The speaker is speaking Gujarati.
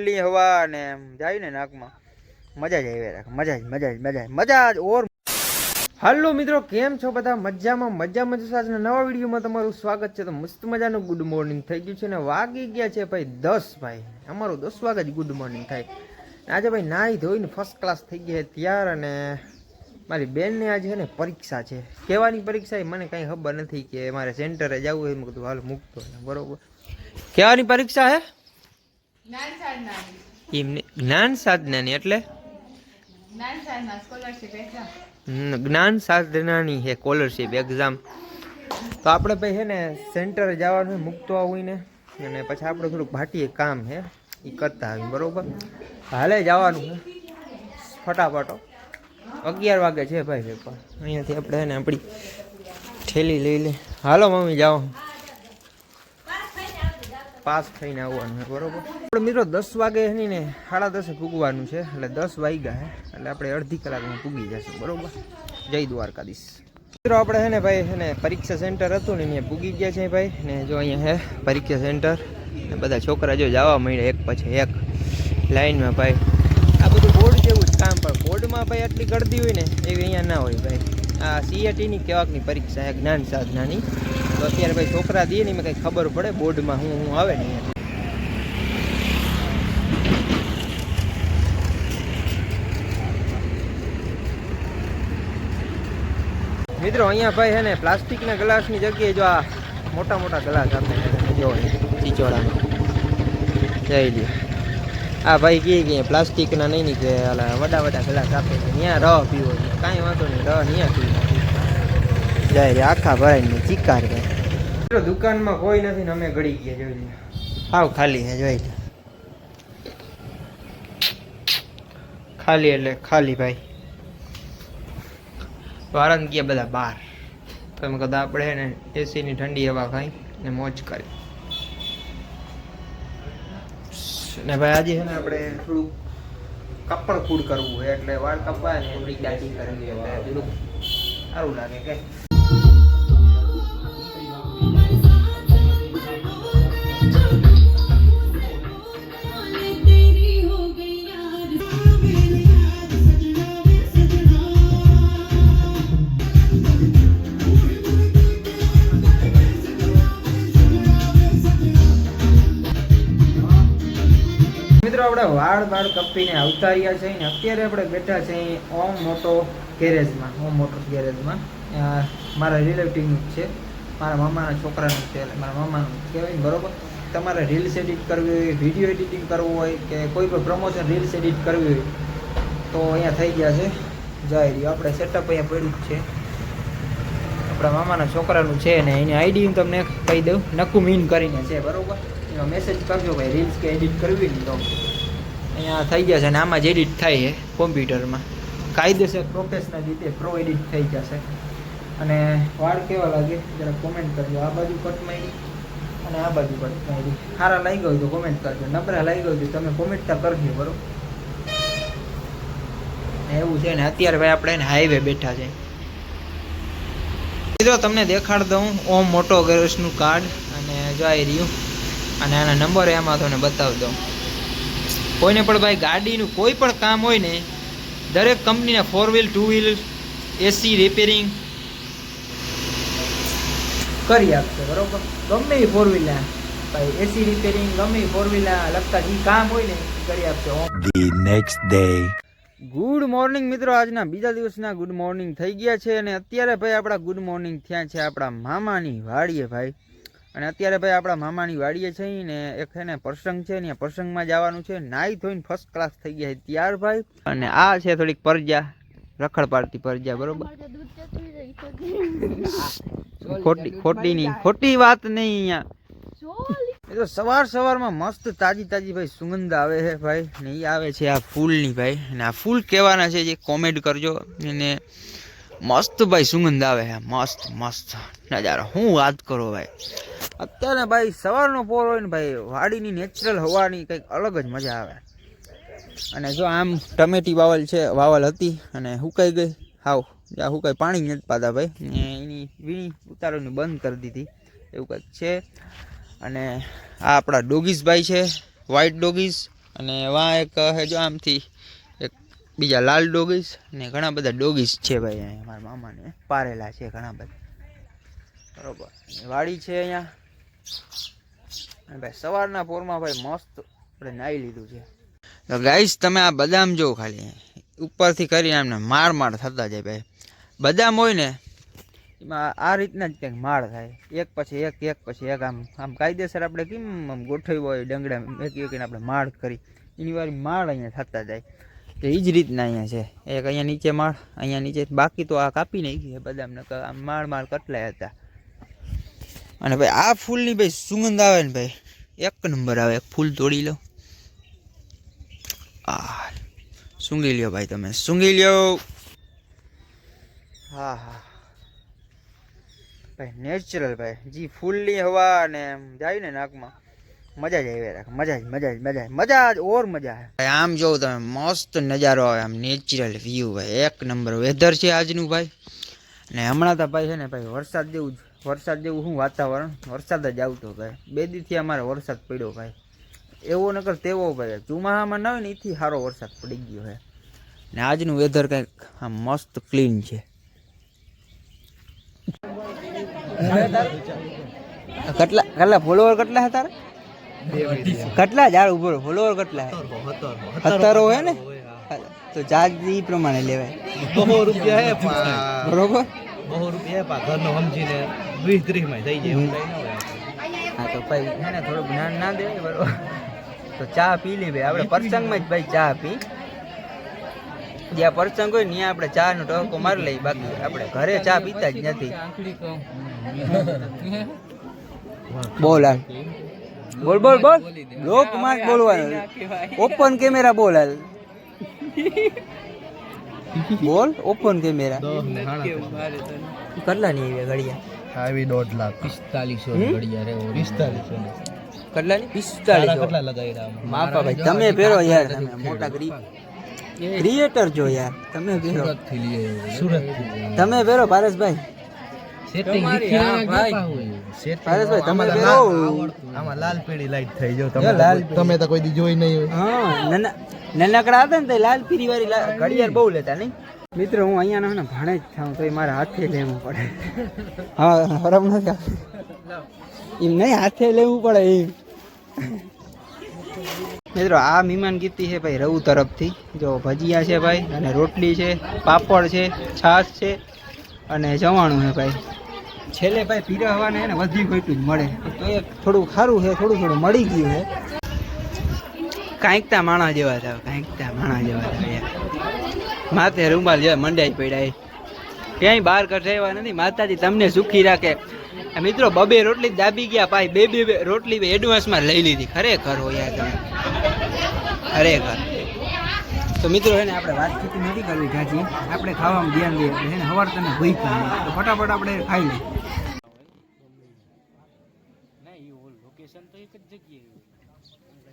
ખુલ્લી હવા અને જાય ને નાકમાં મજા જ આવી રાખે મજા જ ઓર. હાલો મિત્રો, કેમ છો બધા? મજામાં જશો. આજના નવા વિડીયોમાં તમારું સ્વાગત છે. તો મસ્ત મજાનું ગુડ મોર્નિંગ થઈ ગયું છે ને વાગી ગયા છે ભાઈ 10 ભાઈ. અમારું 10 વાગે જ ગુડ મોર્નિંગ થાય. આજે ભાઈ નાહી ધોઈને ફર્સ્ટ ક્લાસ થઈ ગયા ત્યાર, અને મારી બેનને આજે છે ને પરીક્ષા છે. કહેવાની પરીક્ષા એ મને કાંઈ ખબર નથી કે મારે સેન્ટરે જવું હોય. મેં કીધું હાલ મૂકતો બરોબર. કહેવાની પરીક્ષા હે જ્ઞાન સાધનાની એટલે જ્ઞાન સાધનાની છે સ્કોલરશીપ એક્ઝામ. તો આપણે ભાઈ છે ને સેન્ટરે જવાનું મૂકતો આવું ને, અને પછી આપણે થોડુંક ભાટીએ કામ છે એ કરતા આવી બરોબર. હાલે જવાનું છે ફટાફટો. 11 વાગે છે ભાઈ પેપર. અહીંયાથી આપણે છે ને આપણી ઠેલી લઈ લે. હાલો મમ્મી જાઓ, પાસ થઈને આવવાનું છે બરોબર. આપણે મિત્રો 10 વાગે નહીં ને 10:30 પૂગવાનું છે, એટલે 10 વાગ્યા છે એટલે આપણે અડધી કલાકમાં પૂગી જશે બરોબર. જય દ્વારકાધીશ. મિત્રો આપણે છે ને ભાઈ છે ને પરીક્ષા સેન્ટર હતું ને અહીંયા પૂગી ગયા છે ભાઈ. ને જો અહીંયા છે પરીક્ષા સેન્ટર ને બધા છોકરા જો જવા મળ્યા એક પછી એક લાઈનમાં ભાઈ. આ બધું બોર્ડ જેવું જ કામ, પણ બોર્ડમાં ભાઈ આટલી ગળદી હોય ને એવી અહીંયા ના હોય ભાઈ. આ CATની કેવાકની પરીક્ષા છે જ્ઞાન સાધનાની. તો અત્યારે ભાઈ છોકરા દે ને એમાં કંઈ ખબર પડે બોર્ડમાં હું આવે ને. મિત્રો અહીંયા ભાઈ છે ને પ્લાસ્ટિકના ગ્લાસની જગ્યાએ જો આ મોટા મોટા ગ્લાસ આપે જો ચીચોડામાં જઈ લે. આ ભાઈ કે પ્લાસ્ટિકના નહીં ની કે વડા ગ્લાસ આપે છે, ત્યાં રહ પીવો છે. કાંઈ વાંધો નહીં, રહ ત્યાં પીવો જાય રે આખા ભરાઈને ચીકાર ભાઈ. દુકાનમાં કોઈ નથી ને અમે ગળી ગયા જોઈ લે. હાવ ખાલી છે જોઈ લે. ખાલી એટલે ખાલી ભાઈ. વારંદ ગયા બધા બહાર. તો એમ કદાચ આપણે ને એસીની ઠંડી હવા ખાઈ ને મોજ કરી. ને ભાઈ આજે છે ને આપણે થોડુંક કપડ ફૂડ કરવું હોય એટલે વાળ કપાય ને થોડીક દાઢી કરવી એટલે થોડુંક સારું લાગે કે. મિત્રો આપણે વાળ કપીને આવતા રહ્યા છે ને અત્યારે આપણે બેઠા છે ઓમ મોટો ગેરેજમાં. મારા રિલેટિવનું જ છે, મારા મામાના છોકરાનું છે, એટલે મારા મામાનું કહેવાય બરોબર. તમારે રીલ્સ એડિટ કરવી હોય, વિડીયો એડિટિંગ કરવું હોય કે કોઈ પણ પ્રમોશન રીલ્સ એડિટ કરવી હોય તો અહીંયા થઈ ગયા છે. જાય રહ્યું આપણે સેટઅપ અહીંયા પડ્યું જ છે. આપણા મામાના છોકરાનું છે ને એની આઈડી હું તમને કહી દઉં, નકુ મીન કરીને છે બરોબર. એનો મેસેજ કરજો ભાઈ રીલ્સ કે એડિટ કરવી ને તો અહીંયા થઈ જશે. અને આમાં જ એડિટ થાય છે કોમ્પ્યુટરમાં કાયદેસર પ્રોફેશનલ રીતે પ્રો એડિટ થઈ જશે. અને વાળ કેવા લાગે જરા કોમેન્ટ કરજો. આ બાજુ કટ માંડી અને આ બાજુ કટ માંડી. સારા લાગ્યો હોય તો કોમેન્ટ કરજો, નબળા લાગ્યો હોય તો તમે કોમેન્ટ કરજો બરોબર. એવું છે ને અત્યારે ભાઈ આપણે હાઈવે બેઠા છે. મિત્રો તમને દેખાડ દઉં ઓમ મોટો ગેરેજનું કાર્ડ અને જોઈ રહ્યું, અને આના નંબર એમાં તમને બતાવી દઉં. કોઈને પણ ભાઈ ગાડીનું કોઈ પણ કામ હોય ને દરેક કંપનીના 4 વ્હીલ 2 વ્હીલ એસી રિપેરિંગ કરી આપશે બરોબર. ગમે એ 4 વ્હીલ ભાઈ એસી રિપેરિંગ ગમે એ 4 વ્હીલ લગતા જે કામ હોય ને કરી આપશે. The next day. Good morning મિત્રો, આજના બીજા દિવસના ગુડ મોર્નિંગ થઈ ગયા છે. અને અત્યારે ભાઈ આપણા ગુડ મોર્નિંગ થયા છે આપણા મામાની વાડીએ ભાઈ. અને અત્યારે ભાઈ આપણા મામાની વાડીએ છે ને એક છે ને પ્રસંગ છે ને પ્રસંગમાં જવાનું છે. નાહી ધોઈને ફર્સ્ટ ક્લાસ થઈ ગયા છે ત્યાર ભાઈ. અને આ છે થોડીક પરજા, રખડ પાડતી પરજા બરોબર. ખોટી વાત નહીં અહીંયા. એ તો સવારમાં મસ્ત તાજી ભાઈ સુગંધ આવે છે ભાઈ. ને એ આવે છે આ ફૂલની ભાઈ. અને આ ફૂલ કહેવાના છે જે કોમેન્ટ કરજો. અને મસ્ત ભાઈ સુગંધ આવે છે, મસ્ત નજારો. હું વાત કરો ભાઈ. અત્યારે ભાઈ સવારનો પોર હોય ને ભાઈ વાડીની નેચરલ હવાની કંઈક અલગ જ મજા આવે. અને જો આમ ટમેટી વાવલ હતી અને હુકાઈ ગઈ હાવ. હુકાઈ પાણી નથી પાતા ભાઈ. એની વીણી ઉતારવાની બંધ કરી દીધી એવું કંઈક છે. અને આ આપણા ડોગીસ ભાઈ છે, વ્હાઈટ ડોગીસ. અને વાં એક હે જો આમથી એક બીજા લાલ ડોગીસ ને ઘણા બધા ડોગીસ છે ભાઈ અહીંયા મારા મામાને પારેલા છે ઘણા બધા બરોબર વાડી છે અહીંયા અને ભાઈ સવારના પોરમાં ભાઈ મસ્ત આપણે નાહી લીધું છે તો ગાઈસ તમે આ બદામ જો ખાલી ઉપરથી કરીને આમને માળ થતા જાય ભાઈ બદામ હોય ને એમાં આ રીતના જ કંઈક માળ થાય એક પછી એક આમ કાયદેસર આપણે કેમ આમ ગોઠવ્યું હોય ડંગડા એકને આપણે માળ કરી એની વાળી માળ અહીંયા થતા જાય તો એ જ રીતના અહીંયા છે એક અહીંયા નીચે માળ અહીંયા નીચે બાકી તો આ કાપી નાખી છે બદામને આમ માળ કટલાય હતા અને ભાઈ આ ફૂલની ભાઈ સુગંધ આવે ને ભાઈ એક નંબર આવે એક ફૂલ તોડી લો આ સૂંઘી લ્યો ભાઈ તમે સૂંઘી લ્યો હા ભાઈ નેચરલ ભાઈ જી ફૂલની હવા ને જાય ને નાકમાં મજા જ આવી રાખે મજા જ ઓર મજા આવે આમ જોઉં તમે મસ્ત નજારો આવે આમ નેચરલ વ્યૂ ભાઈ એક નંબર વેધર છે આજનું ભાઈ ને હમણાં તો ભાઈ છે ને ભાઈ વરસાદ જેવું શું વાતાવરણ વરસાદ જ આવતો ભાઈ 2 દીથી અમારે વરસાદ પડ્યો ભાઈ એવો નકર તેવો ભાઈ ચોમાસામાં ના હોય ને એથી સારો વરસાદ પડી ગયો છે ને આજનું વેધર કંઈક આમ મસ્ત ક્લીન છે કેટલા ફોલોવર કેટલા હે તારે કેટલા યાર ઉભો ફોલોવર કેટલા હે 17 હે ને તો ચાર્જ ઈ પ્રમાણે લેવાય 200 રૂપિયા હે બરોબર 200 રૂપિયા પા ઘરનો સમજીને 20-30 માં થઈ જાય હા તો ભાઈ હે ને થોડું જ્ઞાન ના દે બરોબર તો ચા પી લે ભાઈ આપણે પ્રસંગમાં જ ભાઈ ચા પી જ્યાં પ્રસંગ હોય ને આપણે ચા નો ટહકો મારી લઈ બાકી આપણે ઘરે ચા પીતા જ નથી બોલ બોલ લોક માં બોલવાનું ઓપન કેમેરા બોલ બોલ ઓપન કેમેરા કેટલા ની આવી ઘડિયા આવી 1.5 લાખ 4500 ઘડિયા રે 4500 કેટલા ની 4500 કેટલા લગાવ્યા માપા ભાઈ તમે પહેરો યાર તમે મોટા ક્રિએટર જો યાર તમે પહેરો સુરત તમે પહેરો પારસભાઈ સેટિંગ પારસભાઈ તમે પહેરો આમાં લાલ પીળી લાઈટ થઈ જો તમે તો કોઈ દી જોઈ નહીં હા નાનકડા હતા ને તો લાલ પીળી વાળી ઘડિયાળ બહુ લેતા નહીં મિત્રો હું અહીંયા ને ભાણે જ થાઉં તો મારે હાથે લેવું પડે હા હરમ નથી એમ નહીં હાથે લેવું પડે એમ મિત્રો આ મહેમાન ગીતી છે ભાઈ રવ તરફથી જો ભજીયા છે ભાઈ અને રોટલી છે પાપડ છે છાશ છે અને જવાણું છે ભાઈ છેલ્લે ભાઈ પીરસવાને એને વધી એટલું જ મળે તો એ થોડું સારું છે થોડું મળી ગયું છે કાંઈકતા માણા જેવા થાવ માથે રૂમાલ જેવા મંડાઈ પડ્યા ક્યાંય બહાર કઢાવ્યા નથી માતાજી તમને સુખી રાખે મિત્રો બબે રોટલી દાબી ગયા ભાઈ બે રોટલી એડવાન્સમાં લઈ લીધી ખરેખર હો યાર તમે ખરેખર તો મિત્રો છે ને આપણે વાતચીત નથી કરવી જાજી આપણે ખાવામાં ધ્યાન દઈએ છે ને સવાર તમે ભૂખ્યા તો ફટાફટ આપણે ખાઈ લઈએ લોકેશન તો એક જ જગ્યાએ